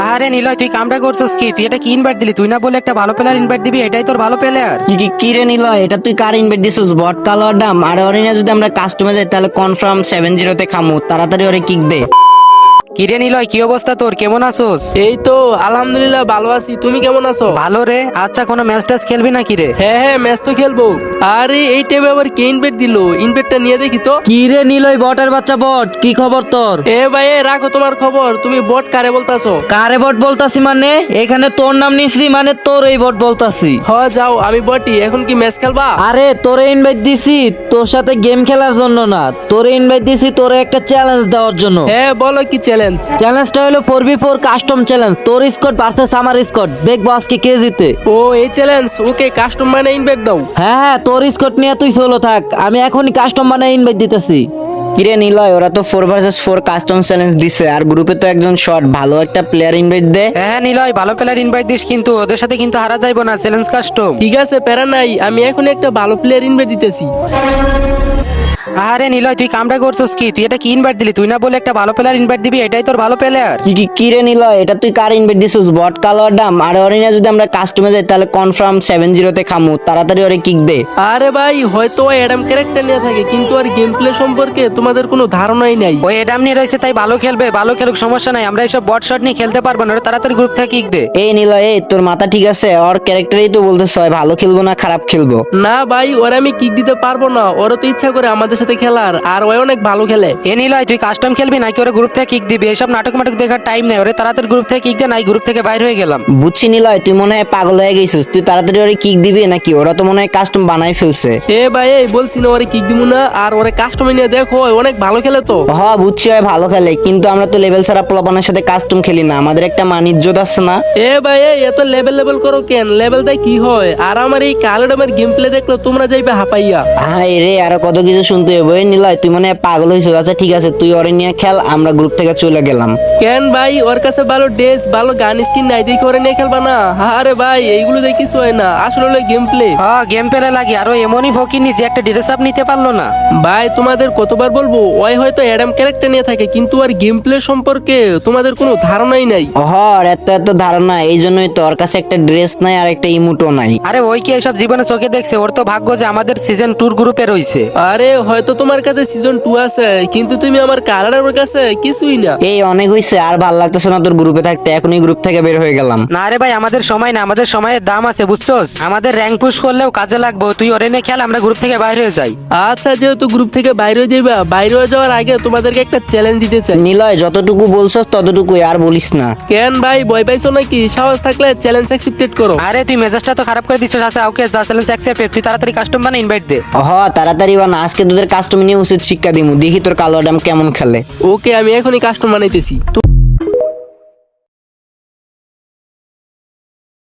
আরে নিলয়, তুই কামটা করছিস কি? তুই এটা কি ইনভাইট দিলি? তুই না বলে একটা ভালো প্লেয়ার ইনভাইট দিবি, এটাই তোর ভালো প্লেয়ার। কি রে নিল, এটা তুই কার ইনভাইট দিছিস? বট কালোয়ার ডাম আর অরিনা যদি আমরা কাস্টমে যাই তাহলে কনফার্ম 7-0 খামু। তাড়াতাড়ি ওরে কিক দে। কিরে নিলয়, কি অবস্থা তোর? কেমন আছোস? এই তো আলহামদুলিল্লাহ ভালো আছি। তুমি কেমন আছো? ভালো রে। আচ্ছা, কোনো ম্যাচ ট্যাচ খেলবি নাকি রে? হ্যাঁ ম্যাচ তো খেলবো। আরে এই টাইমে আবার কে ইনভাইট দিল? ইনভাইটটা নিয়ে দেখি তো। কি রে নিলয়, বটের বাচ্চা বট, কি খবর তোর? এ ভাই রাখো তোমার খবর। তুমি বট কারে বলতাছো? কারে বট বলতাছি মানে? এখানে তোর নাম নিছি মানে তোর এই বট বলতাছি। যাও, আমি বটি। এখন কি ম্যাচ খেলবা? আরে তোরে ইনভাইট দিছি তোর সাথে গেম খেলার জন্য না, তোরে ইনভাইট দিছি তোরে একটা চ্যালেঞ্জ দেওয়ার জন্য। হ্যাঁ বলো কি চ্যালেঞ্জ? চ্যালেঞ্জটা হলো 4v4 কাস্টম চ্যালেঞ্জ। তোর স্কোয়াড ভার্সেস আমার স্কোয়াড, দেখবো আজকে কে জিতে। ও এই চ্যালেঞ্জ, ওকে কাস্টম মানে ইনভাইট দাও। হ্যাঁ, তোর স্কোয়াড নিয়ে তুই সোলো থাক, আমি এখনই কাস্টম বানাই ইনভাইট দিতেছি। কিরে নিলয়, ওরা তো 4 vs 4 কাস্টম চ্যালেঞ্জ দিছে আর গ্রুপে তো একজন শর্ট, ভালো একটা প্লেয়ার ইনভাইট দে। হ্যাঁ নিলয়, ভালো প্লেয়ার ইনভাইট দিস, কিন্তু ওদের সাথে কিন্তু হারা যাইবো না, চ্যালেঞ্জ কাস্টম। ঠিক আছে, প্যারা নাই। আমি এখন একটা ভালো প্লেয়ার ইনভাইট দিতেছি। আরে নিলয়, তুই কামটা করছিস কি? তুই এটা কি ইনভাইট দিলি? তুই না বলে একটা ভালো প্লেয়ার ইনভাইট দিবি, এটাই তোর ভালো প্লেয়ার। কি রে নিলয়, এটা তুই কার ইনভাইট দিছিস? বট কালোয়ার ডাম আর অরিনা যদি আমরা কাস্টমে যাই তাহলে কনফার্ম 7-0 খামু। তাড়াতাড়ি ওরে কিক দে। আরে ভাই, হয়তো ওই অ্যাডাম ক্যারেক্টার নিয়ে থাকে, কিন্তু আর গেম প্লে সম্পর্কে তোমাদের কোনো ধারণাই নাই। ওই এডাম নিয়ে রয়েছে তাই ভালো খেলবে, ভালো খেলুক, সমস্যা নাই। আমরা এইসব বট শট নিয়ে খেলতে পারবো না। ওরা তাড়াতাড়ি গ্রুপ থেকে কিক দে। এই নিলয়, এই তোর মাথা ঠিক আছে? ওর ক্যারেক্টারই তো বলতেছ হয় ভালো খেলবো না খারাপ খেলবো। না ভাই, ওরা আমি কিক দিতে পারবো না। ওরা তো ইচ্ছা করে আমাদের সাথে খেলার, আর ওই অনেক ভালো খেলে। এ নিলয়, তুই কাস্টম খেলবি নাকি ওরা গ্রুপ থেকে কিক দিবি? এইসব নাটক মাটক দেখার টাইম নেই। ওরে তাড়াতাড়ি গ্রুপ থেকে কিক দে, নাই গ্রুপ থেকে বাইরে হয়ে গেলাম। বুঝছি নিলয়, তুই মনে হয় পাগল হয়ে গেছিস। তুই তাড়াতাড়ি ওরে কিক দিবি নাকি? ওরা তো মনে হয় কাস্টম বানাই ফেলছে। এ ভাই, এই বলছি না ওরে কিক দিব না। আর ওরে কাস্টমার নিয়ে দেখো, ও অনেক ভালো খেলে তো। বুঝছি হয় ভালো খেলে, কিন্তু আমরা তো লেভেল ছাড়া পোলাপানের সাথে কাস্টম খেলি না। আমাদের একটা মান ইজ্জত আছে না? এ ভাই, এই এত লেভেল লেভেল করো কেন? লেভেল দেয় কি হয়? আর আমার এই কালোডামের গেম প্লে দেখলে তোমরা যাইবে হাঁপাইয়া। হাই রে, আরো কত কিছু শুনতে হবে। এই নিলয়, তুই মনে হয় পাগল হয়েছিস। আচ্ছা ঠিক আছে, তুই ওরে নিয়ে খেল, আমরা গ্রুপ থেকে চলে গেলাম। কেন ভাই, ওর কাছে ভালো ড্রেস ভালো গান স্কিন নাই দেখে ওরে নিয়ে খেলবা না? আরে ভাই, এইগুলো দেখে কিছু হয় না, আসলে হলো গেম প্লে। হ্যাঁ, গেম পেলে লাগে। আরো এমনই ফকিনি যে একটা ড্রেস আপ নিতে পারলো না। ভাই তোমাদের কতবার বলবো, ওই হয়তো অ্যাডাম ক্যারেক্টার নিয়ে থাকে, কিন্তু আর গেম প্লে সম্পর্কে তোমাদের কোনো ধারণাই নাই। এত ধারণা, এই জন্যই তো ওর কাছে একটা ড্রেস নাই আর একটা ইমোটও নাই। আরে ওই কি এইসব জীবনে চোখে দেখছে? ওর তো ভাগ্য যে আমাদের সিজন 2 গ্রুপে রয়েছে। আরে হয়তো তোমার কাছে সিজন 2 আছে, কিন্তু তুমি আমার কালারের কাছে কিছুই না। এই অনেক হইছে, আর ভাল লাগতেছে না তোর গ্রুপে থাকতে। এখনই গ্রুপ থেকে বের হয়ে গেলাম। না রে ভাই, আমাদের সময় না, আমাদের সময়ের দাম আছে, বুঝছস? আমাদের র্যাঙ্ক পুশ করলেও কাজে লাগবে। তুই ওরে নিয়ে খেল, আমরা গ্রুপ থেকে বাইরে হয়ে যাই। আচ্ছা, যেহেতু গ্রুপ থেকে বাইরে হয়ে যাইবা, বাইরে হয়ে যাওয়ার আগে তোমাদেরকে একটা চ্যালেঞ্জ দিতে চাই। নিলয়, যতটুকু বলছস ততটুকুই, আর বলিস না। কেন ভাই, ভয় পাইছো নাকি? সাহস থাকলে চ্যালেঞ্জ অ্যাকসেপ্টেড করো। আরে তুই মেজাজটা তো খারাপ করে দিচ্ছিস। আচ্ছা ওকে, যা চ্যালেঞ্জ অ্যাকসেপ্ট। তুই তাড়াতাড়ি কাস্টম বানা, ইনভাইট দে। তাড়াতাড়ি বানা, আজকে তোদের কাস্টম নিয়ে উচিত শিক্ষা দিমু। দেখি তোর কালো ডাম কেমন খেলে। ওকে, আমি এখনই কাস্টম বানাইতেছি।